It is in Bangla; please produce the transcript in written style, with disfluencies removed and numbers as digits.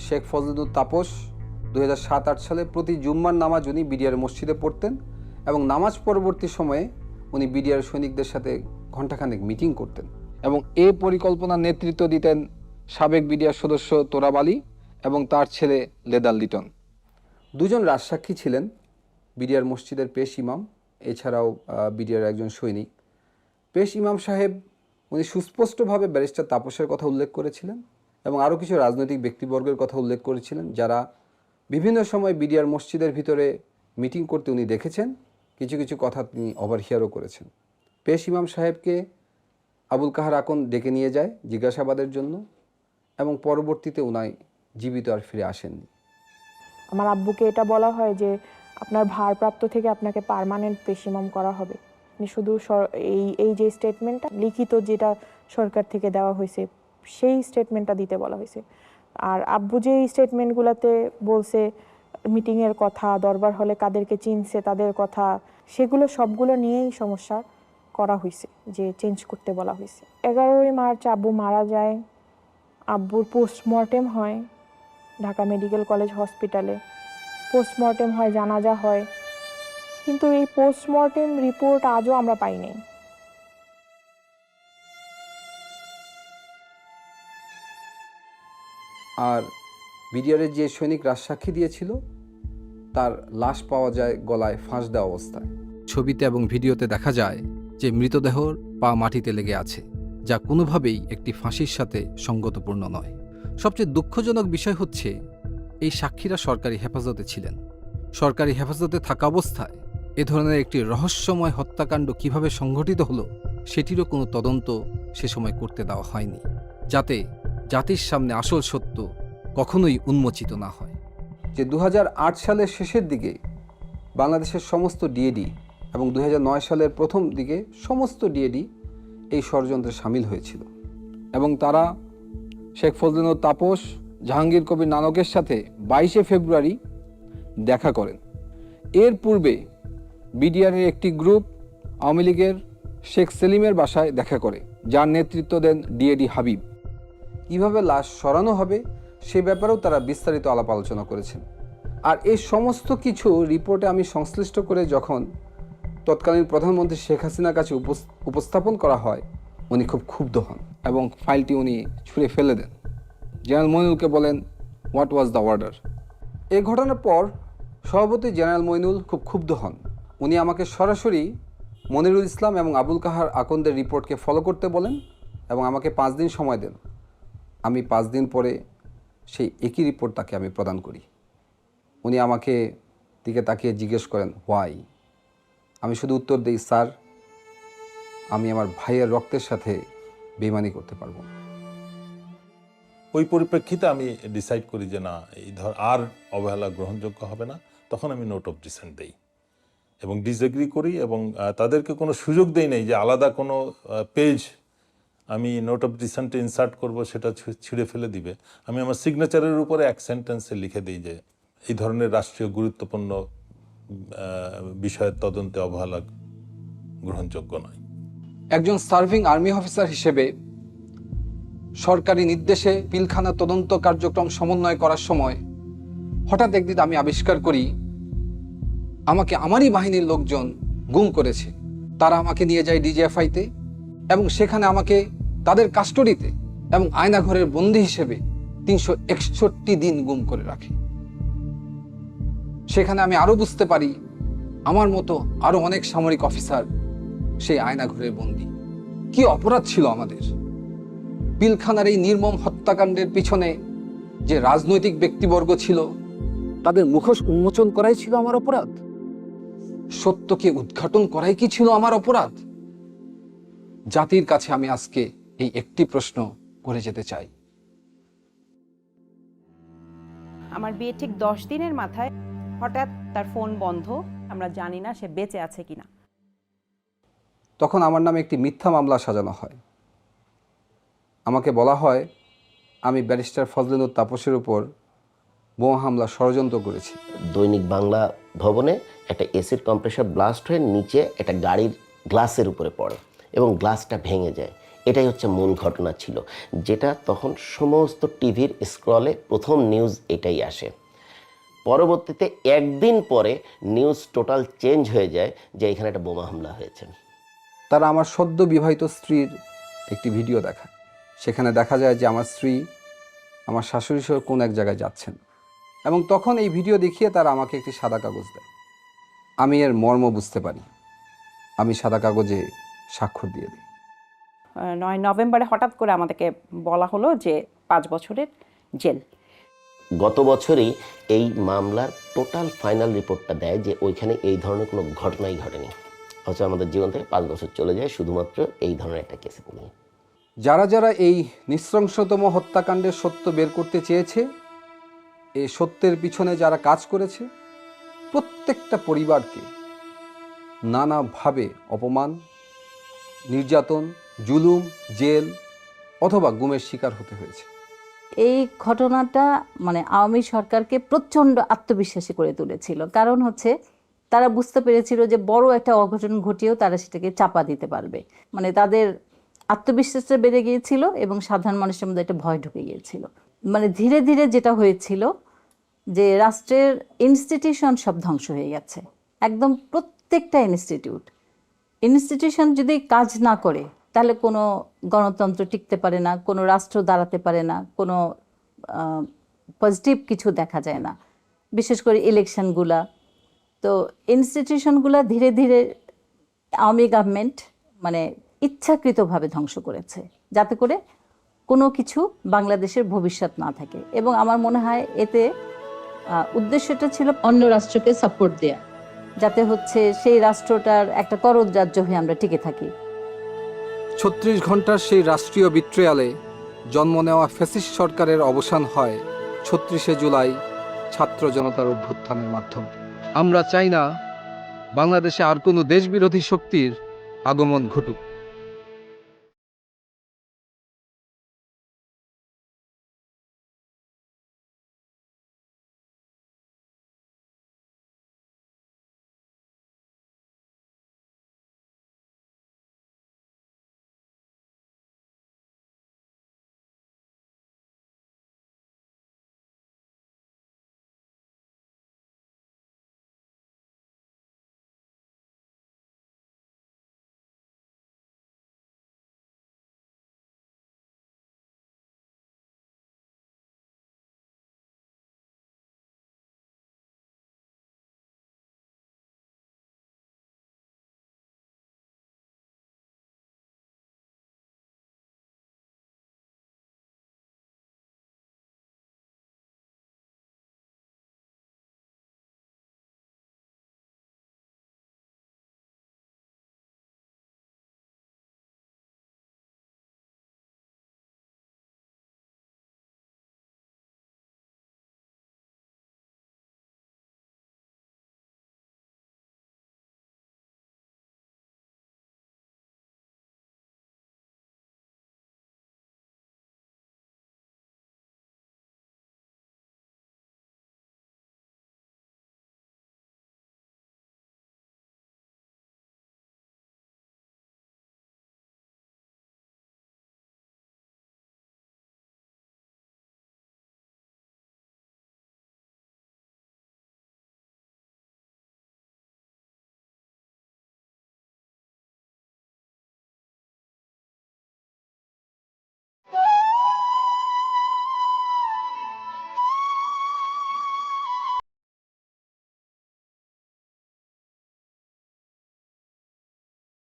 শেখ ফজলুল তাপস 2007-08 সালে প্রতি জুম্মার নামাজ উনি বিডিআর মসজিদে পড়তেন এবং নামাজ পরবর্তী সময়ে উনি বিডিআর সৈনিকদের সাথে ঘণ্টাখানেক মিটিং করতেন এবং এ পরিকল্পনার নেতৃত্ব দিতেন সাবেক বিডিআর সদস্য তোরাব আলী এবং তার ছেলে লেদার লিটন। দুজন রাজসাক্ষী ছিলেন বিডিআর মসজিদের পেশ ইমাম, এছাড়াও বিডিআর একজন সৈনিক। পেশ ইমাম সাহেব উনি সুস্পষ্টভাবে ব্যারিস্টার তাপসের কথা উল্লেখ করেছিলেন এবং আরও কিছু রাজনৈতিক ব্যক্তিবর্গের কথা উল্লেখ করেছিলেন যারা বিভিন্ন সময় বিডিআর মসজিদের ভিতরে মিটিং করতে উনি দেখেছেন, কিছু কিছু কথা তিনি ওভারহিয়ারও করেছেন। পেশ ইমাম সাহেবকে আবুল কাহার আকন ডেকে নিয়ে যায় জিজ্ঞাসাবাদের জন্য এবং পরবর্তীতে উনি জীবিত আর ফিরে আসেননি। আমার আব্বুকে এটা বলা হয় যে আপনার ভারপ্রাপ্ত থেকে আপনাকে পার্মানেন্ট পেশ ইমাম করা হবে। শুধু এই যে স্টেটমেন্টটা লিখিত যেটা সরকার থেকে দেওয়া হয়েছে সেই স্টেটমেন্টটা দিতে বলা হয়েছে। আর আব্বু যে স্টেটমেন্টগুলোতে বলছে মিটিংয়ের কথা, দরবার হলে কাদেরকে চিনছে তাদের কথা, সেগুলো সবগুলো নিয়েই সমস্যা করা হয়েছে, যে চেঞ্জ করতে বলা হয়েছে। 11ই মার্চ আব্বু মারা যায়। আব্বুর পোস্টমর্টেম হয় ঢাকা মেডিকেল কলেজ হসপিটালে। পোস্টমর্টেম হয়, জানাজা হয়, কিন্তু এই পোস্টমর্টেম রিপোর্ট আজও আমরা পাইনি। আর বিডিআরের যে সৈনিক রাজসাক্ষী দিয়েছিল তার লাশ পাওয়া যায় গলায় ফাঁস দেওয়া অবস্থায়। ছবিতে এবং ভিডিওতে দেখা যায় যে মৃতদেহর পা মাটিতে লেগে আছে, যা কোনোভাবেই একটি ফাঁসির সাথে সঙ্গতপূর্ণ নয়। সবচেয়ে দুঃখজনক বিষয় হচ্ছে এই সাক্ষীরা সরকারি হেফাজতে ছিলেন। সরকারি হেফাজতে থাকা অবস্থায় এ ধরনের একটি রহস্যময় হত্যাকাণ্ড কিভাবে সংঘটিত হলো সেটিরও কোনো তদন্ত সে সময় করতে দেওয়া হয়নি, যাতে জাতির সামনে আসল সত্য কখনোই উন্মোচিত না হয়। যে 2008 সালের শেষের দিকে বাংলাদেশের সমস্ত ডিএডি এবং 2009 সালের প্রথম দিকে সমস্ত ডিএডি এই ষড়যন্ত্রে সামিল হয়েছিল এবং তারা শেখ ফজলুল তাপস, জাহাঙ্গীর কবির নানকের সাথে 22শে ফেব্রুয়ারি দেখা করেন। এর পূর্বে বিডিআরের একটি গ্রুপ আওয়ামী লীগের শেখ সেলিমের বাসায় দেখা করে, যার নেতৃত্ব দেন ডিএডি হাবিব। কীভাবে লাশ সরানো হবে সে ব্যাপারেও তারা বিস্তারিত আলাপ আলোচনা করেছেন। আর এই সমস্ত কিছু রিপোর্টে আমি সংশ্লিষ্ট করে যখন তৎকালীন প্রধানমন্ত্রী শেখ হাসিনার কাছে উপস্থাপন করা হয়, উনি খুব ক্ষুব্ধ হন এবং ফাইলটি উনি ছুঁড়ে ফেলে দেন। জেনারেল মইনুলকে বলেন, হোয়াট ওয়াজ দ্য অর্ডার? এই ঘটনার পর সভাপতি জেনারেল মইনুল খুব ক্ষুব্ধ হন। উনি আমাকে সরাসরি মনিরুল ইসলাম এবং আবুল কাহার আকন্দের রিপোর্টকে ফলো করতে বলেন এবং আমাকে 5 দিন সময় দেন। আমি 5 দিন পরে সেই একই রিপোর্ট তাকে আমি প্রদান করি। উনি আমাকে দিকে তাকিয়ে জিজ্ঞেস করেন, হোয়াই? আমি শুধু উত্তর দিই, স্যার, আমি আমার ভাইয়ের রক্তের সাথে বেইমানি করতে পারবো না। ওই পরিপ্রেক্ষিতে আমি ডিসাইড করি যে না, এই আর অবহেলা গ্রহণযোগ্য হবে না। তখন আমি নোট অফ ডিসেন্ট দেই এবং ডিসএগ্রি করি এবং তাদেরকে কোনো সুযোগ দেই নাই যে আলাদা কোনো পেজ আমি নোট অফ ডিসেন্টে ইনসার্ট করব, সেটা ছিঁড়ে ফেলে দিবে। আমি আমার সিগনেচারের উপরে এক সেন্টেন্সে লিখে দিই যে এই ধরনের রাষ্ট্রীয় গুরুত্বপূর্ণ বিষয়ের তদন্তে অবহেলা গ্রহণযোগ্য নয়। একজন সার্ভিং আর্মি অফিসার হিসেবে সরকারি নির্দেশে পিলখানা তদন্ত কার্যক্রম সমন্বয় করার সময় হঠাৎ একদিন আমি আবিষ্কার করি আমাকে আমারই বাহিনীর লোকজন গুম করেছে। তারা আমাকে নিয়ে যায় ডিজিএফআইতে এবং সেখানে আমাকে তাদের কাস্টডিতে এবং আয়নাঘরের বন্দী হিসেবে 361 দিন গুম করে রাখে। সেখানে আমি আরো বুঝতে পারি আমার মতো আরো অনেক সামরিক অফিসার সেই আয়নাঘরের বন্দী। কি অপরাধ ছিল আমাদের! পিলখানার এই নির্মম হত্যাকাণ্ডের পিছনে যে রাজনৈতিক ব্যক্তিবর্গ ছিল তাদের মুখোশ উন্মোচন করাই ছিল আমার অপরাধ। সত্যকে উদ্ঘাটন করাই কি ছিল আমার অপরাধ? জাতির কাছে আমি আজকে এই একটি প্রশ্ন করে যেতে চাই। আমার বিয়ে ঠিক 10 দিনের মাথায় হঠাৎ তার ফোন বন্ধ। আমরা জানি না সে বেঁচে আছে কিনা। তখন আমার নামে একটি মিথ্যা মামলা সাজানো হয়। আমাকে বলা হয় আমি ব্যারিস্টার ফজলুল তাপসের উপর বোমা হামলা ষড়যন্ত্র করেছি। দৈনিক বাংলা ভবনে একটা এসিড কম্প্রেসার ব্লাস্ট হয়ে নিচে একটা গাড়ির গ্লাসের উপরে পড়ে এবং গ্লাসটা ভেঙে যায়। এটাই হচ্ছে মূল ঘটনা ছিল, যেটা তখন সমস্ত টিভির স্ক্রলে প্রথম নিউজ এটাই আসে। পরবর্তীতে একদিন পরে নিউজ টোটাল চেঞ্জ হয়ে যায় যে এখানে একটা বোমা হামলা হয়েছে। তারা আমার সদ্য বিবাহিত স্ত্রীর একটি ভিডিও দেখায়। সেখানে দেখা যায় যে আমার স্ত্রী আমার শাশুড়ি সহ কোন এক জায়গায় যাচ্ছেন, এবং তখন এই ভিডিও দেখিয়ে তারা আমাকে একটি সাদা কাগজ দেয়। আমি এর মর্ম বুঝতে পারি, আমি সাদা কাগজে স্বাক্ষর দিয়ে দিই। 9 নভেম্বরে হঠাৎ করে আমাদেরকে বলা হলো যে 5 বছরের জেল। গত বছরই এই মামলার টোটাল ফাইনাল রিপোর্টটা দেয় যে ওইখানে এই ধরনের কোনো ঘটনাই ঘটেনি, অথচ আমাদের জীবন থেকে 5 বছর চলে যায় শুধুমাত্র এই ধরনের একটা কেসে নিয়ে। যারা যারা এই নৃশংসতম হত্যাকাণ্ডের সত্য বের করতে চেয়েছে, এই সত্যের পিছনে যারা কাজ করেছে, প্রত্যেকটা পরিবারকে নানাভাবে অপমান, নির্যাতন, জুলুম, জেল অথবা গুমের শিকার হতে হয়েছে। এই ঘটনাটা মানে আওয়ামী সরকারকে প্রচণ্ড আত্মবিশ্বাসী করে তুলেছিল। কারণ হচ্ছে তারা বুঝতে পেরেছিল যে বড় একটা অঘটন ঘটিয়েও তারা সেটাকে চাপা দিতে পারবে। মানে তাদের আত্মবিশ্বাসটা বেড়ে গিয়েছিল এবং সাধারণ মানুষের মধ্যে একটা ভয় ঢুকে গিয়েছিল। মানে ধীরে ধীরে যেটা হয়েছিল যে রাষ্ট্রের ইনস্টিটিউশন সব ধ্বংস হয়ে গেছে, একদম প্রত্যেকটা ইনস্টিটিউশন যদি কাজ না করে তাহলে কোনো গণতন্ত্র টিকতে পারে না, কোনো রাষ্ট্র দাঁড়াতে পারে না, কোনো পজিটিভ কিছু দেখা যায় না, বিশেষ করে ইলেকশনগুলা। তো ইনস্টিটিউশনগুলা ধীরে ধীরে আওয়ামী গভর্নমেন্ট মানে ইচ্ছাকৃতভাবে ধ্বংস করেছে, যাতে করে কোনো কিছু বাংলাদেশের ভবিষ্যৎ না থাকে। এবং আমার মনে হয় এতে উদ্দেশ্যটা ছিল অন্য রাষ্ট্রকে সাপোর্ট দেয়া, যাতে হচ্ছে সেই রাষ্ট্রটার একটা করদরাজ্য হয়ে আমরা টিকে থাকি। 36 ঘন্টার সেই রাষ্ট্রীয় বিট্রিয়ালে জন্ম নেওয়া ফ্যাসিস্ট সরকারের অবসান হয় 36শে জুলাই ছাত্র জনতার অভ্যুত্থানের মাধ্যমে। আমরা চাই না বাংলাদেশে আর কোনো দেশবিরোধী শক্তির আগমন ঘটুক।